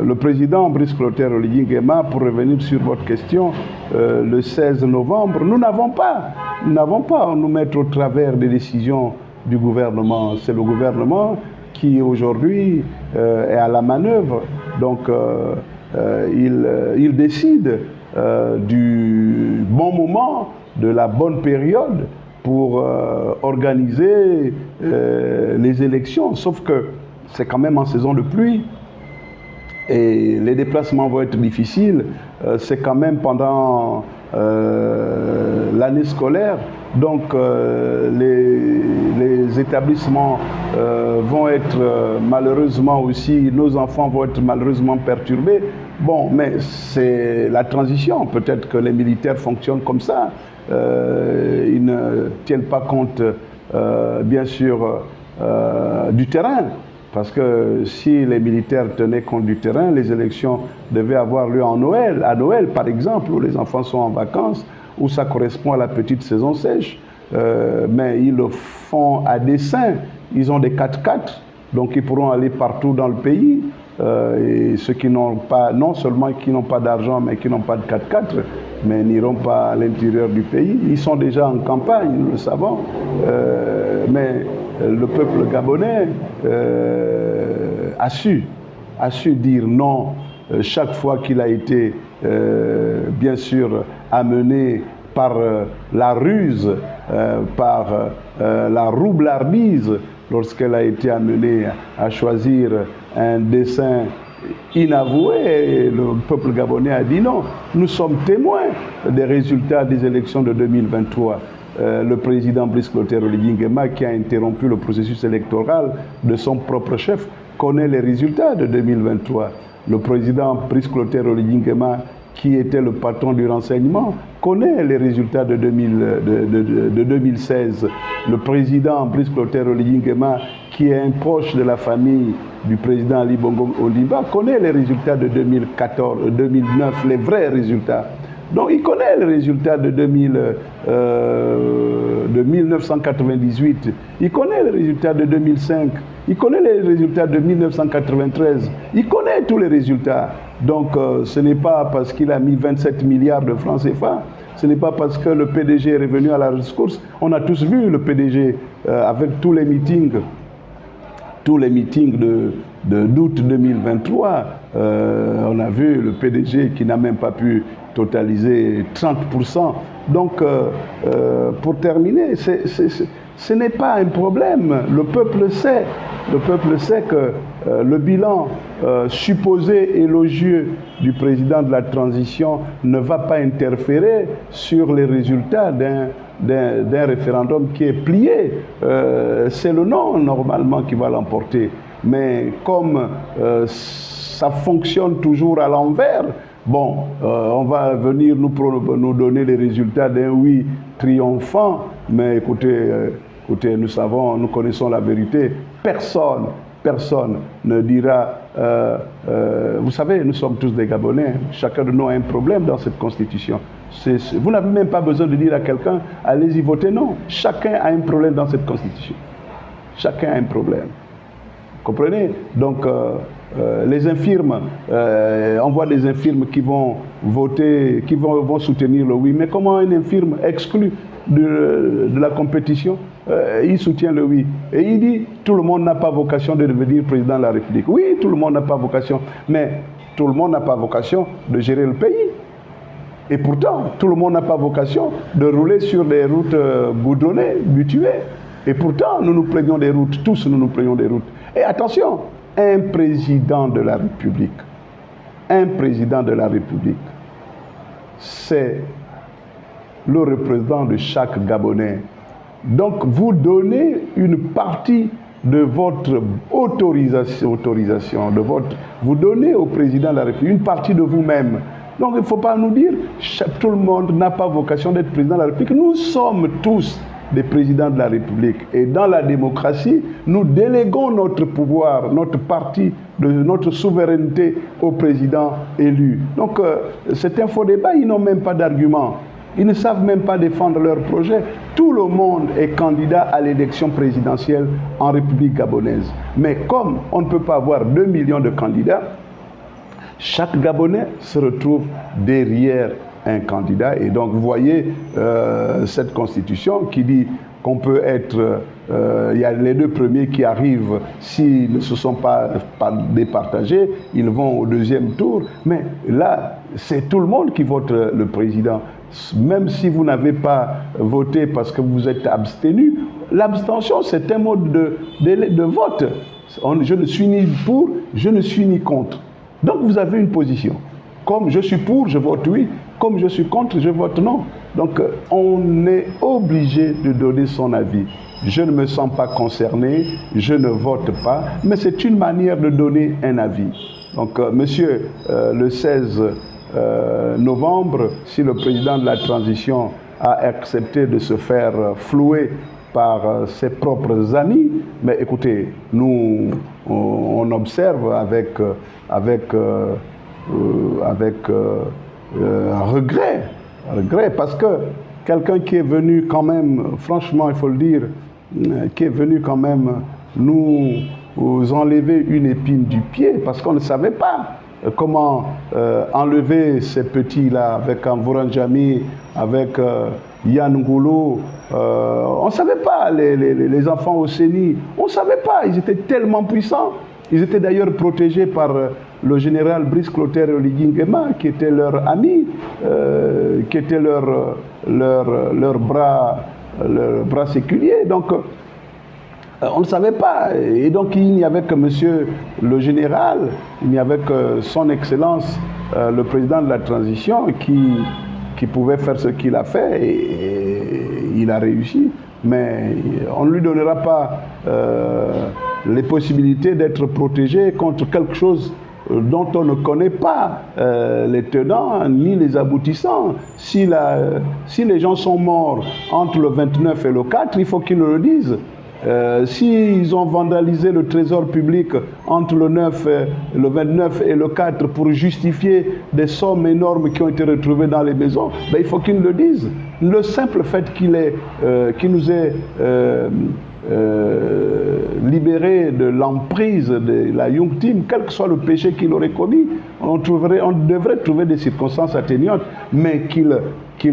le président Brice Clotaire Oligui Nguema, pour revenir sur votre question, le 16 novembre, nous n'avons pas à nous mettre au travers des décisions du gouvernement. C'est le gouvernement qui aujourd'hui est à la manœuvre. Donc il décide du bon moment, de la bonne période pour organiser les élections. Sauf que c'est quand même en saison de pluie et les déplacements vont être difficiles. C'est quand même pendant l'année scolaire. Donc les établissements vont être malheureusement aussi, nos enfants vont être malheureusement perturbés. Bon, mais c'est la transition. Peut-être que les militaires fonctionnent comme ça. Ils ne tiennent pas compte, bien sûr, du terrain. Parce que si les militaires tenaient compte du terrain, les élections devaient avoir lieu à Noël par exemple, où les enfants sont en vacances, où ça correspond à la petite saison sèche. Mais ils le font à dessein. Ils ont des 4x4, donc ils pourront aller partout dans le pays. Et ceux qui n'ont pas, non seulement qui n'ont pas d'argent, mais qui n'ont pas de 4x4, mais n'iront pas à l'intérieur du pays. Ils sont déjà en campagne, nous le savons. Mais le peuple gabonais a su dire non chaque fois qu'il a été, bien sûr, amené par la ruse, par la roublardise, lorsqu'elle a été amenée à choisir un dessein inavoué. Le peuple gabonais a dit non. Nous sommes témoins des résultats des élections de 2023. Le président Brice Clotaire Oligui Nguema, qui a interrompu le processus électoral de son propre chef, connaît les résultats de 2023. Le président Brice Clotaire Oligui Nguema, qui était le patron du renseignement, connaît les résultats de 2016. Le président Brice Clotaire Oligui Nguema, qui est un proche de la famille du président Ali Bongo Ondimba, connaît les résultats de 2014, 2009, les vrais résultats. Donc il connaît les résultats de 1998, il connaît les résultats de 2005, il connaît les résultats de 1993, il connaît tous les résultats. Donc ce n'est pas parce qu'il a mis 27 milliards de francs CFA, ce n'est pas parce que le PDG est revenu à la rescousse. On a tous vu le PDG avec tous les meetings d'août 2023. On a vu le PDG qui n'a même pas pu totaliser 30%. Donc, pour terminer, ce n'est pas un problème. Le peuple sait que le bilan supposé élogieux du président de la transition ne va pas interférer sur les résultats d'un référendum qui est plié. C'est le non, normalement, qui va l'emporter. Mais comme ça fonctionne toujours à l'envers, bon, on va venir nous donner les résultats d'un oui triomphant, mais écoutez, nous connaissons la vérité. Personne ne dira, vous savez, nous sommes tous des Gabonais, chacun de nous a un problème dans cette constitution. Vous n'avez même pas besoin de dire à quelqu'un, allez-y voter, non. Chacun a un problème dans cette constitution. Chacun a un problème. Vous comprenez? Donc, les infirmes, on voit des infirmes qui vont voter, qui vont soutenir le oui. Mais comment un infirme exclu de la compétition, il soutient le oui. Et il dit, tout le monde n'a pas vocation de devenir président de la République. Oui, tout le monde n'a pas vocation, mais tout le monde n'a pas vocation de gérer le pays. Et pourtant, tout le monde n'a pas vocation de rouler sur des routes goudronnées, bituées. Et pourtant, nous nous plaignons des routes, tous nous nous plaignons des routes. Et attention, un président de la République, c'est le représentant de chaque Gabonais. Donc, vous donnez une partie de votre autorisation vous donnez au président de la République une partie de vous-même. Donc, il ne faut pas nous dire que tout le monde n'a pas vocation d'être président de la République. Nous sommes tous des présidents de la République. Et dans la démocratie, nous déléguons notre pouvoir, notre partie, notre souveraineté au président élu. Donc, c'est un faux débat, ils n'ont même pas d'argument. Ils ne savent même pas défendre leur projet. Tout le monde est candidat à l'élection présidentielle en République gabonaise. Mais comme on ne peut pas avoir 2 millions de candidats, Chaque Gabonais se retrouve derrière un candidat. Et donc, vous voyez cette constitution qui dit qu'on peut être... il y a les deux premiers qui arrivent, s'ils ne se sont pas départagés, ils vont au deuxième tour. Mais là, c'est tout le monde qui vote le président. Même si vous n'avez pas voté parce que vous êtes abstenu, l'abstention, c'est un mode de vote. Je ne suis ni pour, je ne suis ni contre. Donc vous avez une position. Comme je suis pour, je vote oui. Comme je suis contre, je vote non. Donc on est obligé de donner son avis. Je ne me sens pas concerné, je ne vote pas, mais c'est une manière de donner un avis. Donc monsieur, le 16 novembre, si le président de la transition a accepté de se faire flouer par ses propres amis, mais écoutez, nous on observe avec regret, parce que quelqu'un qui est venu quand même, franchement il faut le dire, qui est venu quand même nous enlever une épine du pied, parce qu'on ne savait pas comment enlever ces petits-là avec Mvuranjami, avec Yann Ngolo. On ne savait pas, les enfants au CENI, on ne savait pas, ils étaient tellement puissants. Ils étaient d'ailleurs protégés par le général Brice Clotaire Oligui Nguema, qui était leur ami, qui était leur bras séculier. Donc, on ne savait pas. Et donc, il n'y avait que monsieur le général, il n'y avait que son excellence, le président de la transition, qui pouvait faire ce qu'il a fait, et il a réussi. Mais on ne lui donnera pas les possibilités d'être protégé contre quelque chose dont on ne connaît pas les tenants ni les aboutissants. Si les gens sont morts entre le 29 et le 4, il faut qu'ils le disent. S'ils ont vandalisé le trésor public entre le 29 et le 4 pour justifier des sommes énormes qui ont été retrouvées dans les maisons, ben, il faut qu'ils le disent. Le simple fait qu'il nous ait libéré de l'emprise de la Young Team, quel que soit le péché qu'il aurait commis, on devrait trouver des circonstances atténuantes, mais qu'il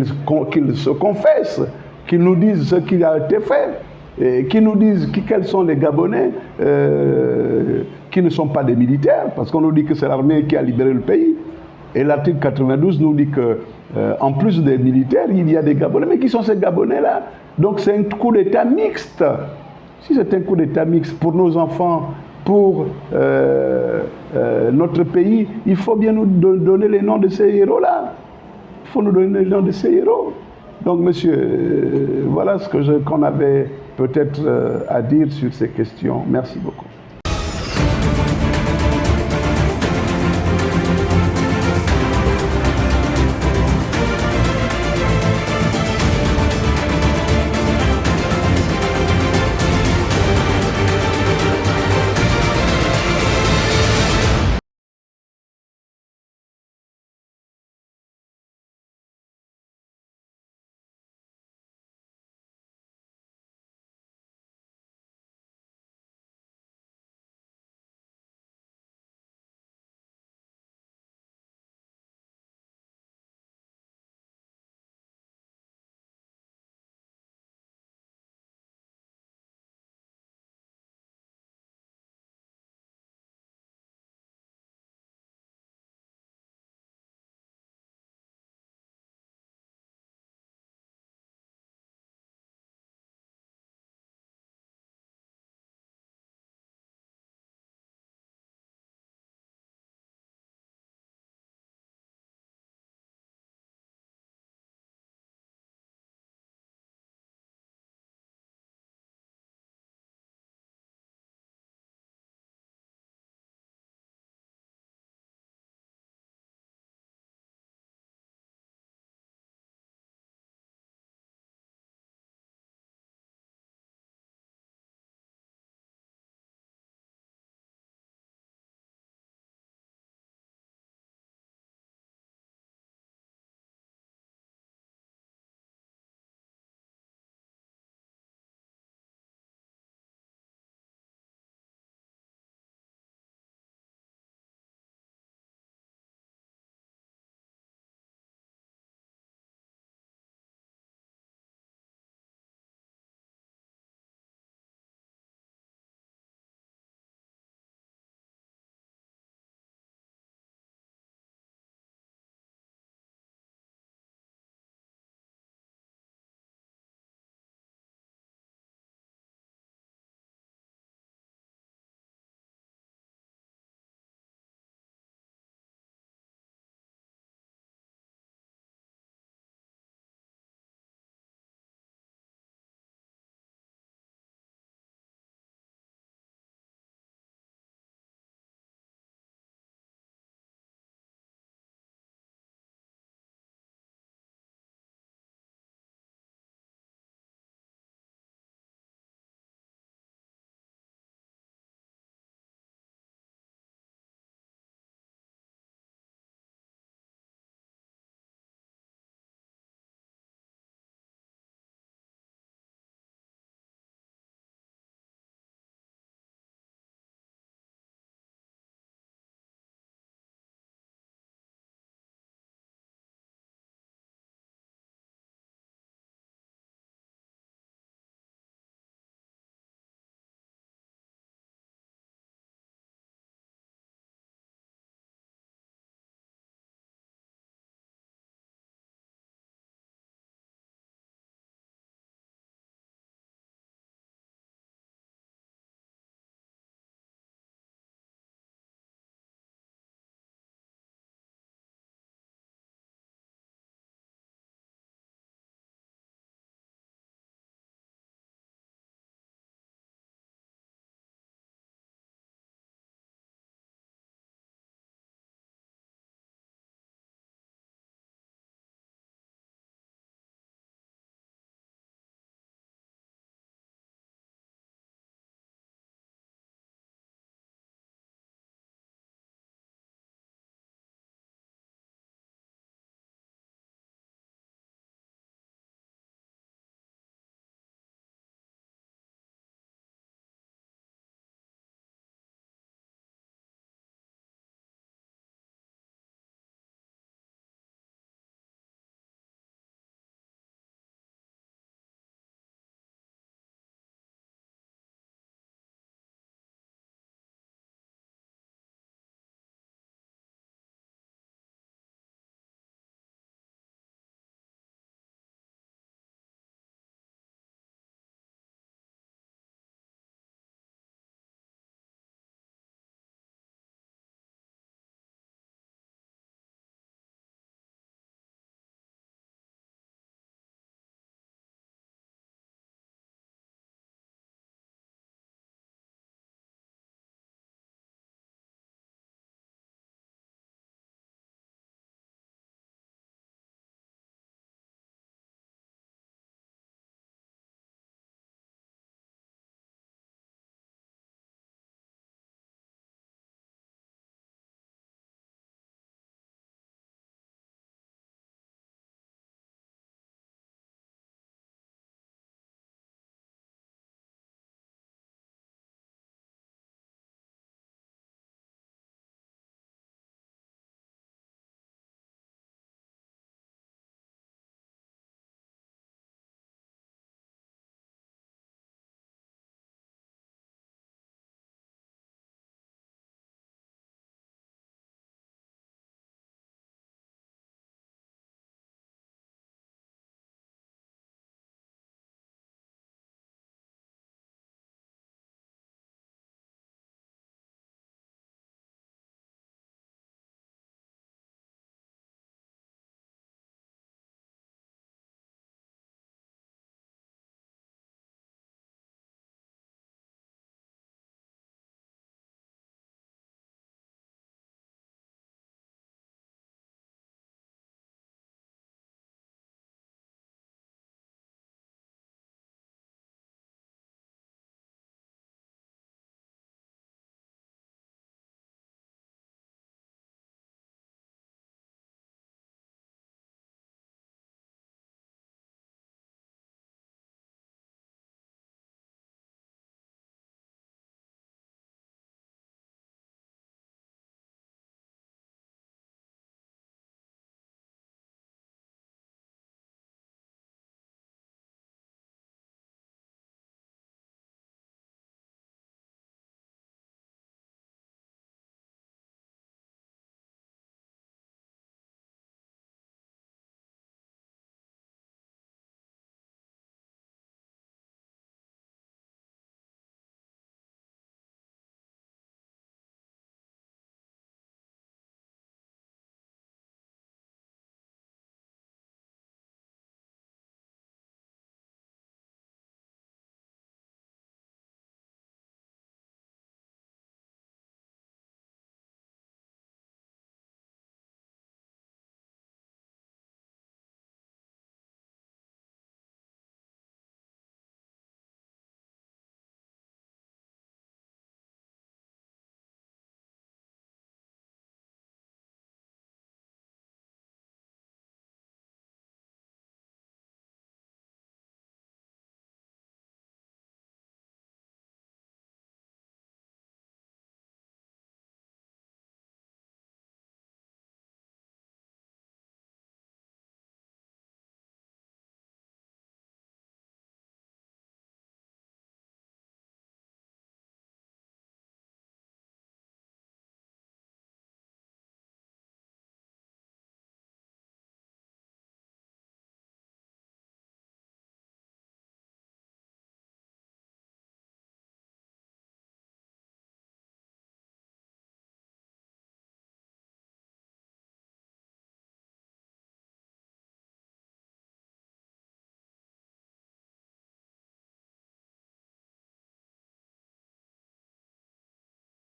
se confesse, qu'il nous dise ce qui a été fait. Et qui nous disent quels sont les Gabonais qui ne sont pas des militaires, parce qu'on nous dit que c'est l'armée qui a libéré le pays. Et l'article 92 nous dit que, en plus des militaires, il y a des Gabonais. Mais qui sont ces Gabonais-là? Donc c'est un coup d'État mixte. Si c'est un coup d'État mixte pour nos enfants, pour notre pays, il faut bien nous donner les noms de ces héros-là. Il faut nous donner les noms de ces héros. Donc, monsieur, voilà ce qu'on avait peut-être à dire sur ces questions. Merci beaucoup.